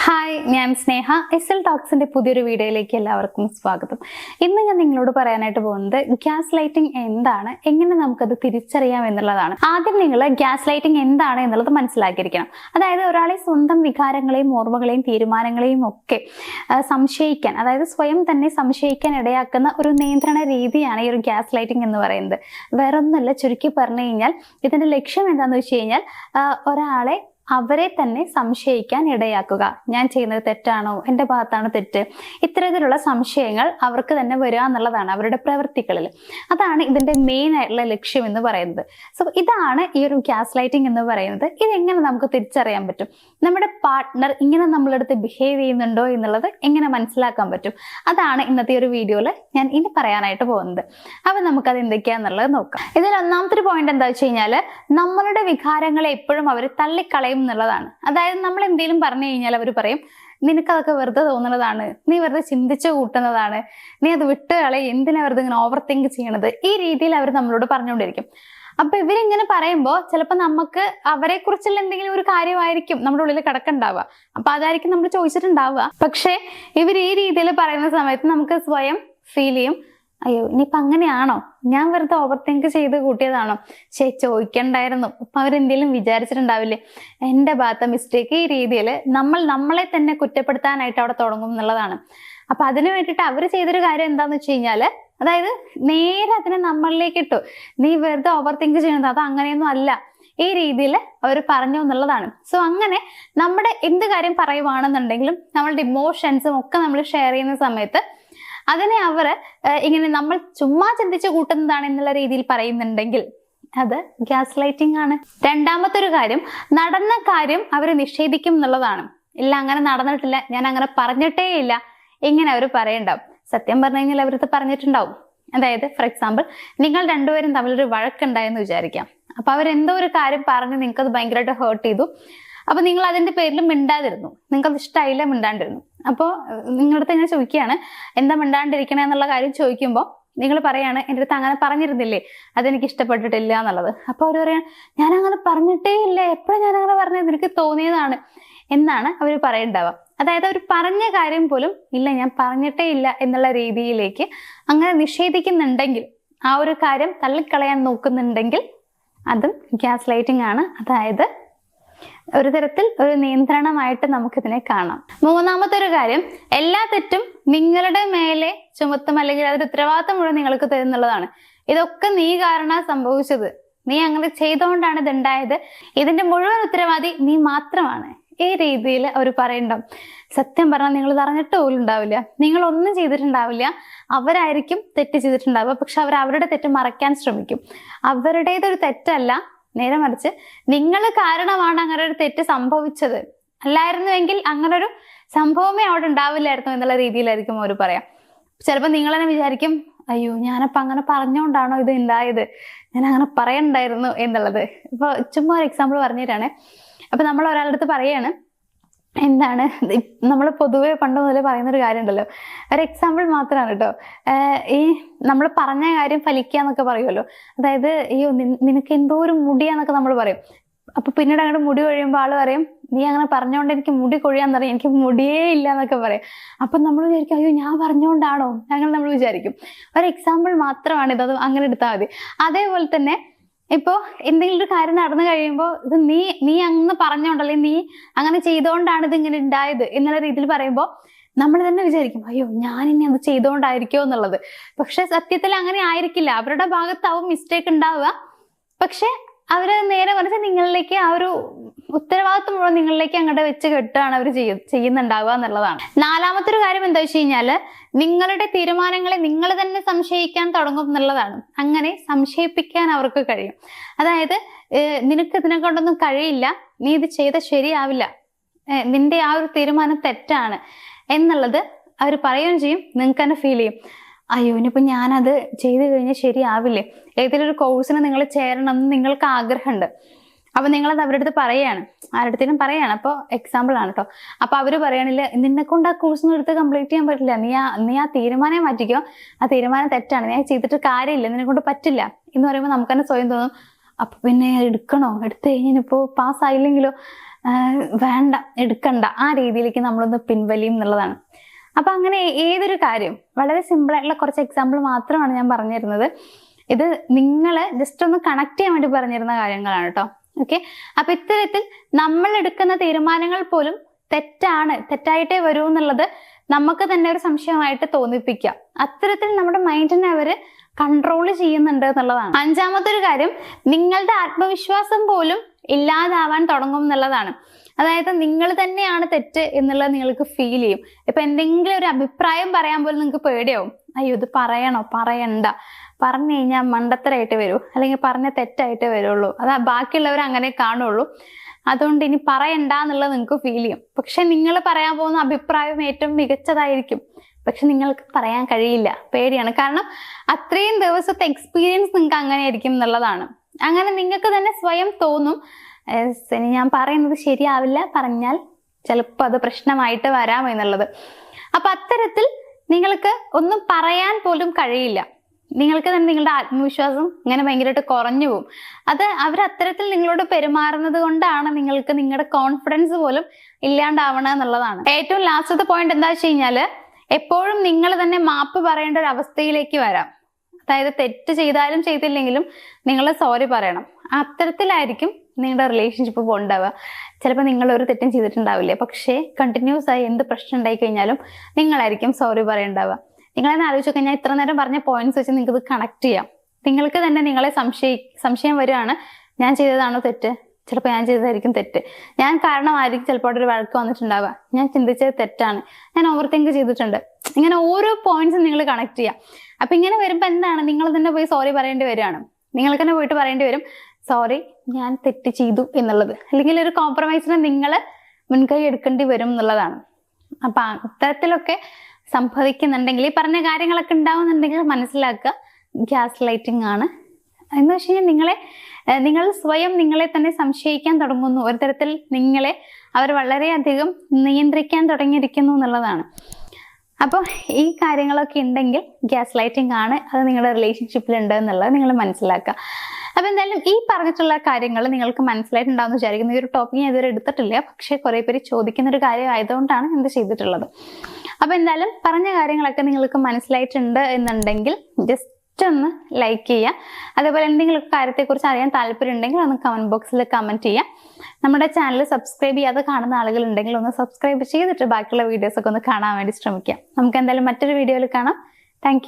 Hi, ഞാൻ സ്നേഹ. SL ടോക്സിന്റെ പുതിയൊരു വീഡിയോയിലേക്ക് എല്ലാവർക്കും സ്വാഗതം. ഇന്ന് ഞാൻ നിങ്ങളോട് പറയാനായിട്ട് പോകുന്നത് ഗ്യാസ് ലൈറ്റിംഗ് എന്താണ്, എങ്ങനെ നമുക്കത് തിരിച്ചറിയാം എന്നുള്ളതാണ്. ആദ്യം നിങ്ങൾ ഗ്യാസ് ലൈറ്റിംഗ് എന്താണ് എന്നുള്ളത് മനസ്സിലാക്കിയിരിക്കണം. അതായത് ഒരാളെ സ്വന്തം വികാരങ്ങളെയും ഓർമ്മകളെയും തീരുമാനങ്ങളെയും ഒക്കെ സംശയിക്കാൻ, അതായത് സ്വയം തന്നെ സംശയിക്കാൻ ഇടയാക്കുന്ന ഒരു നിയന്ത്രണ രീതിയാണ് ഈ ഒരു ഗ്യാസ് ലൈറ്റിംഗ് എന്ന് പറയുന്നത്. വേറൊന്നല്ല, ചുരുക്കി പറഞ്ഞു കഴിഞ്ഞാൽ ഇതിന്റെ ലക്ഷ്യം എന്താണെന്ന് വെച്ച് കഴിഞ്ഞാൽ ഒരാളെ അവരെ തന്നെ സംശയിക്കാൻ ഇടയാക്കുക. ഞാൻ ചെയ്യുന്നത് തെറ്റാണോ, എൻ്റെ ഭാഗത്താണ് തെറ്റ്, ഇത്തരത്തിലുള്ള സംശയങ്ങൾ അവർക്ക് തന്നെ വരിക എന്നുള്ളതാണ് അവരുടെ പ്രവൃത്തികളിൽ. അതാണ് ഇതിന്റെ മെയിൻ ആയിട്ടുള്ള ലക്ഷ്യം എന്ന് പറയുന്നത്. സോ ഇതാണ് ഈ ഒരു ഗ്യാസ് ലൈറ്റിംഗ് എന്ന് പറയുന്നത്. ഇതെങ്ങനെ നമുക്ക് തിരിച്ചറിയാൻ പറ്റും? നമ്മുടെ പാർട്ട്ണർ ഇങ്ങനെ നമ്മളടുത്ത് ബിഹേവ് ചെയ്യുന്നുണ്ടോ എന്നുള്ളത് എങ്ങനെ മനസ്സിലാക്കാൻ പറ്റും? അതാണ് ഇന്നത്തെ ഒരു വീഡിയോയിൽ ഞാൻ ഇനി പറയാനായിട്ട് പോകുന്നത്. അപ്പൊ നമുക്കത് എന്തൊക്കെയാന്നുള്ളത് നോക്കാം. ഇതിൽ ഒന്നാമത്തെ ഒരു പോയിന്റ് എന്താ വെച്ച് കഴിഞ്ഞാൽ, നമ്മളുടെ വികാരങ്ങളെ എപ്പോഴും അവർ തള്ളിക്കളയും എന്നുള്ളതാണ്. അതായത് നമ്മൾ എന്തെങ്കിലും പറഞ്ഞു കഴിഞ്ഞാൽ അവർ പറയും, നിനക്കതൊക്കെ വെറുതെ തോന്നുന്നതാണ്, നീ വെറുതെ ചിന്തിച്ചു കൂട്ടുന്നതാണ്, നീ അത് വിട്ടുകളെ, എന്തിനാ വെറുതെ ഇങ്ങനെ ഓവർ തിങ്ക് ചെയ്യണത്, ഈ രീതിയിൽ അവർ നമ്മളോട് പറഞ്ഞുകൊണ്ടിരിക്കും. അപ്പൊ ഇവരിങ്ങനെ പറയുമ്പോൾ ചിലപ്പോൾ നമുക്ക് അവരെ കുറിച്ചുള്ള എന്തെങ്കിലും ഒരു കാര്യമായിരിക്കും നമ്മുടെ ഉള്ളിൽ കിടക്കുന്നുണ്ടാവുക. അപ്പൊ അതായിരിക്കും നമ്മൾ ചോദിച്ചിട്ടുണ്ടാവുക. പക്ഷെ ഇവർ ഈ രീതിയിൽ പറയുന്ന സമയത്ത് നമുക്ക് സ്വയം ഫീൽ ചെയ്യും, അയ്യോ ഇനിയിപ്പൊ അങ്ങനെയാണോ, ഞാൻ വെറുതെ ഓവർ തിങ്ക് ചെയ്ത് കൂട്ടിയതാണോ, ചോദിക്കണ്ടായിരുന്നു, അപ്പൊ അവരെന്തെങ്കിലും വിചാരിച്ചിട്ടുണ്ടാവില്ലേ, എൻ്റെ ഭാഗത്തെ മിസ്റ്റേക്ക്. ഈ രീതിയിൽ നമ്മളെ തന്നെ കുറ്റപ്പെടുത്താനായിട്ട് അവിടെ തുടങ്ങും എന്നുള്ളതാണ്. അപ്പൊ അതിനു വേണ്ടിയിട്ട് അവർ ചെയ്തൊരു കാര്യം എന്താന്ന് വെച്ച് കഴിഞ്ഞാല്, അതായത് നേരെ അതിനെ നമ്മളിലേക്ക് ഇട്ടു, നീ വെറുതെ ഓവർ തിങ്ക് ചെയ്യണത്, അത് അങ്ങനെയൊന്നും അല്ല, ഈ രീതിയിൽ അവർ പറഞ്ഞു എന്നുള്ളതാണ്. സോ അങ്ങനെ നമ്മുടെ എന്ത് കാര്യം പറയുവാണെന്നുണ്ടെങ്കിലും നമ്മളുടെ ഇമോഷൻസും ഒക്കെ നമ്മൾ ഷെയർ ചെയ്യുന്ന സമയത്ത് അതിനെ അവർ ഇങ്ങനെ നമ്മൾ ചുമ്മാ ചിന്തിച്ചു കൂട്ടുന്നതാണ് എന്നുള്ള രീതിയിൽ പറയുന്നുണ്ടെങ്കിൽ അത് ഗ്യാസ് ലൈറ്റിംഗ് ആണ്. രണ്ടാമത്തെ ഒരു കാര്യം, നടന്ന കാര്യം അവർ നിഷേധിക്കും എന്നുള്ളതാണ്. ഇല്ല, അങ്ങനെ നടന്നിട്ടില്ല, ഞാൻ അങ്ങനെ പറഞ്ഞിട്ടേ ഇല്ല, ഇങ്ങനെ അവർ പറയണ്ടാവും. സത്യം പറഞ്ഞു കഴിഞ്ഞാൽ അവരത് പറഞ്ഞിട്ടുണ്ടാവും. അതായത് ഫോർ എക്സാമ്പിൾ, നിങ്ങൾ രണ്ടുപേരും തമ്മിലൊരു വഴക്കുണ്ടായെന്ന് വിചാരിക്കാം. അപ്പൊ അവരെന്തോ ഒരു കാര്യം പറഞ്ഞ് നിങ്ങൾക്കത് ഭയങ്കരമായിട്ട് ഹേർട്ട് ചെയ്തു. അപ്പൊ നിങ്ങൾ അതിന്റെ പേരിൽ മിണ്ടാതിരുന്നു, നിങ്ങൾക്കത് ഇഷ്ടമായില്ല, മിണ്ടാണ്ടിരുന്നു. അപ്പോൾ നിങ്ങളുടെ അടുത്ത് ഇങ്ങനെ ചോദിക്കുകയാണ്, എന്താ മിണ്ടാണ്ടിരിക്കണേ എന്നുള്ള കാര്യം ചോദിക്കുമ്പോൾ നിങ്ങൾ പറയാണ്, എൻ്റെ അടുത്ത് അങ്ങനെ പറഞ്ഞിരുന്നില്ലേ, അതെനിക്ക് ഇഷ്ടപ്പെട്ടിട്ടില്ല എന്നുള്ളത്. അപ്പോൾ അവർ പറയാൻ, ഞാൻ അങ്ങനെ പറഞ്ഞിട്ടേ ഇല്ല, എപ്പോഴും ഞാൻ അങ്ങനെ പറഞ്ഞത്, എനിക്ക് തോന്നിയതാണ് എന്നാണ് അവർ പറയുണ്ടാവുക. അതായത് അവർ പറഞ്ഞ കാര്യം പോലും ഇല്ല, ഞാൻ പറഞ്ഞിട്ടേ ഇല്ല എന്നുള്ള രീതിയിലേക്ക് അങ്ങനെ നിഷേധിക്കുന്നുണ്ടെങ്കിൽ, ആ ഒരു കാര്യം തള്ളിക്കളയാൻ നോക്കുന്നുണ്ടെങ്കിൽ അതും ഗ്യാസ് ലൈറ്റിംഗ് ആണ്. അതായത് ഒരു തരത്തിൽ ഒരു നിയന്ത്രണമായിട്ട് നമുക്കിതിനെ കാണാം. മൂന്നാമത്തെ ഒരു കാര്യം, എല്ലാ തെറ്റും നിങ്ങളുടെ മേലെ ചുമത്തും, അല്ലെങ്കിൽ അതിന്റെ ഉത്തരവാദിത്തം മുഴുവൻ നിങ്ങൾക്ക് തരുന്നുള്ളതാണ്. ഇതൊക്കെ നീ കാരണം സംഭവിച്ചത്, നീ അങ്ങനെ ചെയ്തുകൊണ്ടാണ് ഇതുണ്ടായത്, ഇതിന്റെ മുഴുവൻ ഉത്തരവാദി നീ മാത്രമാണ്, ഈ രീതിയിൽ അവർ പറയണ്ടാവും. സത്യം പറഞ്ഞാൽ നിങ്ങൾ ഇത് അറിഞ്ഞിട്ട് പോലും ഉണ്ടാവില്ല, നിങ്ങൾ ഒന്നും ചെയ്തിട്ടുണ്ടാവില്ല, അവരായിരിക്കും തെറ്റ് ചെയ്തിട്ടുണ്ടാവുക. പക്ഷെ അവർ അവരുടെ തെറ്റ് മറയ്ക്കാൻ ശ്രമിക്കും. അവരുടേതൊരു തെറ്റല്ല, നേരെ മറിച്ച് നിങ്ങൾ കാരണമാണ് അങ്ങനെ ഒരു തെറ്റ് സംഭവിച്ചത്, അല്ലായിരുന്നുവെങ്കിൽ അങ്ങനൊരു സംഭവമേ അവിടെ ഉണ്ടാവില്ലായിരുന്നു എന്നുള്ള രീതിയിലായിരിക്കും അവർ പറയാം. ചിലപ്പോൾ നിങ്ങൾ തന്നെ വിചാരിക്കും, അയ്യോ ഞാനപ്പം അങ്ങനെ പറഞ്ഞുകൊണ്ടാണോ ഇത് ഉണ്ടായത്, ഞാൻ അങ്ങനെ പറയണ്ടായിരുന്നു എന്നുള്ളത്. ഇപ്പോൾ ചുമ്മാ ഒരു എക്സാമ്പിൾ പറഞ്ഞുതരാണ്. അപ്പൊ നമ്മൾ ഒരാളുടെ അടുത്ത് പറയാണ്, എന്താണ്, നമ്മൾ പൊതുവെ പണ്ട് മുതലേ പറയുന്നൊരു കാര്യം ഉണ്ടല്ലോ, ഒരു എക്സാമ്പിൾ മാത്രമാണ് കേട്ടോ, ഈ നമ്മൾ പറഞ്ഞ കാര്യം ഫലിക്കുക എന്നൊക്കെ പറയുമല്ലോ. അതായത് അയ്യോ നിനക്ക് എന്തോ ഒരു മുടിയാന്നൊക്കെ നമ്മൾ പറയും. അപ്പൊ പിന്നീട് അങ്ങോട്ട് മുടി കൊഴിയുമ്പോൾ ആള് പറയും, നീ അങ്ങനെ പറഞ്ഞുകൊണ്ട് എനിക്ക് മുടി കൊഴിയാന്ന് പറയും, എനിക്ക് മുടിയേ ഇല്ല എന്നൊക്കെ പറയും. അപ്പൊ നമ്മൾ വിചാരിക്കും, അയ്യോ ഞാൻ പറഞ്ഞുകൊണ്ടാണോ, അങ്ങനെ നമ്മൾ വിചാരിക്കും. ഒരു എക്സാമ്പിൾ മാത്രമാണ് ഇത്, അത് അങ്ങനെ എടുത്താൽ മതി. അതേപോലെ തന്നെ ഇപ്പോ എന്തെങ്കിലും ഒരു കാര്യം നടന്നു കഴിയുമ്പോൾ, ഇത് നീ അങ്ങ് പറഞ്ഞോണ്ടല്ലേ, നീ അങ്ങനെ ചെയ്തുകൊണ്ടാണ് ഇത് ഇങ്ങനെ ഉണ്ടായത് എന്നുള്ള രീതിയിൽ പറയുമ്പോൾ നമ്മൾ തന്നെ വിചാരിക്കും, അയ്യോ ഞാൻ ഇനി അത് ചെയ്തുകൊണ്ടായിരിക്കോ എന്നുള്ളത്. പക്ഷെ സത്യത്തിൽ അങ്ങനെ ആയിരിക്കില്ല, അവരുടെ ഭാഗത്താവും മിസ്റ്റേക്ക് ഉണ്ടാവുക. പക്ഷെ അവര് നേരെ മറിച്ച് നിങ്ങളിലേക്ക് ആ ഒരു ഉത്തരവാദിത്വം മുഴുവൻ നിങ്ങളിലേക്ക് അങ്ങോട്ട് വെച്ച് കെട്ടുകയാണ് അവർ ചെയ്യുന്നുണ്ടാവുക എന്നുള്ളതാണ്. നാലാമത്തെ ഒരു കാര്യം എന്താ വെച്ച് കഴിഞ്ഞാല്, നിങ്ങളുടെ തീരുമാനങ്ങളെ നിങ്ങൾ തന്നെ സംശയിക്കാൻ തുടങ്ങും എന്നുള്ളതാണ്. അങ്ങനെ സംശയിപ്പിക്കാൻ അവർക്ക് കഴിയും. അതായത് നിനക്ക് ഇതിനെ കൊണ്ടൊന്നും കഴിയില്ല, നീ ഇത് ചെയ്ത ശരിയാവില്ല, നിന്റെ ആ ഒരു തീരുമാനം തെറ്റാണ് എന്നുള്ളത് അവർ പറയുകയും ചെയ്യും. നിങ്ങൾക്ക് തന്നെ ഫീൽ ചെയ്യും, അയ്യോ ഇനിയിപ്പോ ഞാനത് ചെയ്ത് കഴിഞ്ഞാൽ ശരിയാവില്ലേ, ഏതെങ്കിലും ഒരു കോഴ്സിന് നിങ്ങൾ ചേരണം എന്ന് നിങ്ങൾക്ക് ആഗ്രഹമുണ്ട്. അപ്പൊ നിങ്ങളത് അവരുടെ അടുത്ത് പറയാണ്, ആരുടെടുത്തേലും പറയാണ്. അപ്പൊ എക്സാമ്പിൾ ആണ് കേട്ടോ. അപ്പൊ അവര് പറയണില്ല, നിന്നെ കൊണ്ട് ആ കോഴ്സൊന്നും എടുത്ത് കംപ്ലീറ്റ് ചെയ്യാൻ പറ്റില്ല, നീ ആ തീരുമാനം മാറ്റിക്കോ, ആ തീരുമാനം തെറ്റാണ്, നീ ചെയ്തിട്ട് കാര്യമില്ല, നിന്നെ കൊണ്ട് പറ്റില്ല എന്ന് പറയുമ്പോൾ നമുക്ക് തന്നെ സ്വയം തോന്നും, അപ്പൊ പിന്നെ എടുക്കണോ, എടുത്തു കഴിഞ്ഞിപ്പോ പാസ്സായില്ലെങ്കിലോ, വേണ്ട എടുക്കണ്ട ആ രീതിയിലേക്ക് നമ്മളൊന്ന് പിൻവലിയും എന്നുള്ളതാണ്. അപ്പൊ അങ്ങനെ ഏതൊരു കാര്യം വളരെ സിമ്പിൾ ആയിട്ടുള്ള കുറച്ച് എക്സാമ്പിൾ മാത്രമാണ് ഞാൻ പറഞ്ഞിരുന്നത്. ഇത് നിങ്ങൾ ജസ്റ്റ് ഒന്ന് കണക്ട് ചെയ്യാൻ വേണ്ടി പറഞ്ഞിരുന്ന കാര്യങ്ങളാണ് കേട്ടോ. ഓക്കെ, അപ്പൊ ഇത്തരത്തിൽ നമ്മൾ എടുക്കുന്ന തീരുമാനങ്ങൾ പോലും തെറ്റായിട്ടേ വരൂ എന്നുള്ളത് നമുക്ക് തന്നെ ഒരു സംശയമായിട്ട് തോന്നിപ്പിക്കാം. അത്തരത്തിൽ നമ്മുടെ മൈൻഡിനെ അവര് കൺട്രോൾ ചെയ്യുന്നുണ്ട് എന്നുള്ളതാണ്. അഞ്ചാമത്തെ ഒരു കാര്യം, നിങ്ങളുടെ ആത്മവിശ്വാസം പോലും ഇല്ലാതാവാൻ തുടങ്ങും എന്നുള്ളതാണ്. അതായത് നിങ്ങൾ തന്നെയാണ് തെറ്റ് എന്നുള്ളത് നിങ്ങൾക്ക് ഫീൽ ചെയ്യും. ഇപ്പൊ എന്തെങ്കിലും ഒരു അഭിപ്രായം പറയാൻ പോലും നിങ്ങൾക്ക് പേടിയാവും. അയ്യോ ഇത് പറയണോ, പറയണ്ട, പറഞ്ഞു കഴിഞ്ഞാൽ മണ്ടത്തരായിട്ട് വരൂ, അല്ലെങ്കിൽ പറഞ്ഞ തെറ്റായിട്ട് വരുള്ളൂ, അതാ ബാക്കിയുള്ളവർ അങ്ങനെ കാണുള്ളൂ, അതുകൊണ്ട് ഇനി പറയണ്ട എന്നുള്ളത് നിങ്ങൾക്ക് ഫീൽ ചെയ്യും. പക്ഷെ നിങ്ങൾ പറയാൻ പോകുന്ന അഭിപ്രായം ഏറ്റവും മികച്ചതായിരിക്കും, പക്ഷെ നിങ്ങൾക്ക് പറയാൻ കഴിയില്ല, പേടിയാണ്. കാരണം അത്രയും ദിവസത്തെ എക്സ്പീരിയൻസ് നിങ്ങൾക്ക് അങ്ങനെ ആയിരിക്കും എന്നുള്ളതാണ്. അങ്ങനെ നിങ്ങൾക്ക് തന്നെ സ്വയം തോന്നും ഞാൻ പറയുന്നത് ശരിയാവില്ല, പറഞ്ഞാൽ ചിലപ്പോൾ അത് പ്രശ്നമായിട്ട് വരാം എന്നുള്ളത്. അപ്പൊ അത്തരത്തിൽ നിങ്ങൾക്ക് ഒന്നും പറയാൻ പോലും കഴിയില്ല. നിങ്ങൾക്ക് തന്നെ നിങ്ങളുടെ ആത്മവിശ്വാസം ഇങ്ങനെ ഭയങ്കരമായിട്ട് കുറഞ്ഞു പോകും. അത് അവരത്തരത്തിൽ നിങ്ങളോട് പെരുമാറുന്നത് കൊണ്ടാണ് നിങ്ങൾക്ക് നിങ്ങളുടെ കോൺഫിഡൻസ് പോലും ഇല്ലാണ്ടാവണം എന്നുള്ളതാണ്. ഏറ്റവും ലാസ്റ്റത്തെ പോയിന്റ് എന്താ വെച്ച് കഴിഞ്ഞാല്, എപ്പോഴും നിങ്ങൾ തന്നെ മാപ്പ് പറയേണ്ട ഒരു അവസ്ഥയിലേക്ക് വരാം. അതായത് തെറ്റ് ചെയ്താലും ചെയ്തില്ലെങ്കിലും നിങ്ങൾ സോറി പറയണം. അത്തരത്തിലായിരിക്കും നിങ്ങളുടെ റിലേഷൻഷിപ്പ് ഉണ്ടാവുക. ചിലപ്പോൾ നിങ്ങൾ ഒരു തെറ്റും ചെയ്തിട്ടുണ്ടാവില്ല, പക്ഷേ കണ്ടിന്യൂസ് ആയി എന്ത് പ്രശ്നം ഉണ്ടായി കഴിഞ്ഞാലും നിങ്ങളായിരിക്കും സോറി പറയണ്ടാവുക. നിങ്ങളെന്നെ ആലോചിച്ച് കഴിഞ്ഞാൽ ഇത്ര നേരം പറഞ്ഞ പോയിന്റ്സ് വെച്ച് നിങ്ങൾക്ക് ഇത് കണക്ട് ചെയ്യാം. നിങ്ങൾക്ക് തന്നെ നിങ്ങളെ സംശയം വരികയാണ്, ഞാൻ ചെയ്തതാണോ തെറ്റ്, ചിലപ്പോൾ ഞാൻ ചെയ്തതായിരിക്കും തെറ്റ്, ഞാൻ കാരണമായിരിക്കും ചിലപ്പോൾ അവിടെ ഒരു വഴക്ക് വന്നിട്ടുണ്ടാവുക, ഞാൻ ചിന്തിച്ചത് തെറ്റാണ്, ഞാൻ ഓവർ തിങ്ക് ചെയ്തിട്ടുണ്ട്. ഇങ്ങനെ ഓരോ പോയിന്റ്സും നിങ്ങൾ കണക്ട് ചെയ്യാം. അപ്പൊ ഇങ്ങനെ വരുമ്പോൾ എന്താണ്, നിങ്ങൾ തന്നെ പോയി സോറി പറയേണ്ടി വരികയാണ്. നിങ്ങൾക്ക് തന്നെ പോയിട്ട് പറയേണ്ടി വരും, സോറി ഞാൻ തെറ്റ് ചെയ്തു എന്നുള്ളത്. അല്ലെങ്കിൽ ഒരു കോംപ്രമൈസിന് നിങ്ങൾ മുൻകൈ എടുക്കേണ്ടി വരും എന്നുള്ളതാണ്. അപ്പൊ അത്തരത്തിലൊക്കെ സംഭവിക്കുന്നുണ്ടെങ്കിൽ, ഈ പറഞ്ഞ കാര്യങ്ങളൊക്കെ ഉണ്ടാവുന്നുണ്ടെങ്കിൽ മനസ്സിലാക്കുക ഗ്യാസ് ലൈറ്റിംഗ് ആണ് എന്ന് വെച്ച് കഴിഞ്ഞാൽ നിങ്ങൾ സ്വയം നിങ്ങളെ തന്നെ സംശയിക്കാൻ തുടങ്ങുന്നു. ഒരു തരത്തിൽ നിങ്ങളെ അവർ വളരെയധികം നിയന്ത്രിക്കാൻ തുടങ്ങിയിരിക്കുന്നു എന്നുള്ളതാണ്. അപ്പോൾ ഈ കാര്യങ്ങളൊക്കെ ഉണ്ടെങ്കിൽ ഗ്യാസ് ലൈറ്റിംഗ് ആണ്, അത് നിങ്ങളുടെ റിലേഷൻഷിപ്പിൽ ഉണ്ട് എന്നുള്ളത് നിങ്ങൾ മനസ്സിലാക്കുക. അപ്പൊ എന്തായാലും ഈ പറഞ്ഞിട്ടുള്ള കാര്യങ്ങൾ നിങ്ങൾക്ക് മനസ്സിലായിട്ടുണ്ടാവുമെന്ന് വിചാരിക്കുന്നു. ഈ ഒരു ടോപ്പിക് ഞാൻ ഇതുവരെ എടുത്തിട്ടില്ല, പക്ഷെ കുറെ പേര് ചോദിക്കുന്ന ഒരു കാര്യം ആയതുകൊണ്ടാണ് എന്ത് ചെയ്തിട്ടുള്ളത്. അപ്പൊ എന്തായാലും പറഞ്ഞ കാര്യങ്ങളൊക്കെ നിങ്ങൾക്ക് മനസ്സിലായിട്ടുണ്ട് എന്നുണ്ടെങ്കിൽ ജസ്റ്റ് ഒന്ന് ലൈക്ക് ചെയ്യുക. അതേപോലെ എന്തെങ്കിലും കാര്യത്തെക്കുറിച്ച് അറിയാൻ താല്പര്യം ഉണ്ടെങ്കിൽ ഒന്ന് കമന്റ് ബോക്സിൽ കമന്റ് ചെയ്യുക. നമ്മുടെ ചാനൽ സബ്സ്ക്രൈബ് ചെയ്യാതെ കാണുന്ന ആളുകൾ ഉണ്ടെങ്കിൽ ഒന്ന് സബ്സ്ക്രൈബ് ചെയ്തിട്ട് ബാക്കിയുള്ള വീഡിയോസ് ഒക്കെ ഒന്ന് കാണാൻ വേണ്ടി ശ്രമിക്കാം. നമുക്ക് എന്തായാലും മറ്റൊരു വീഡിയോയിൽ കാണാം. താങ്ക്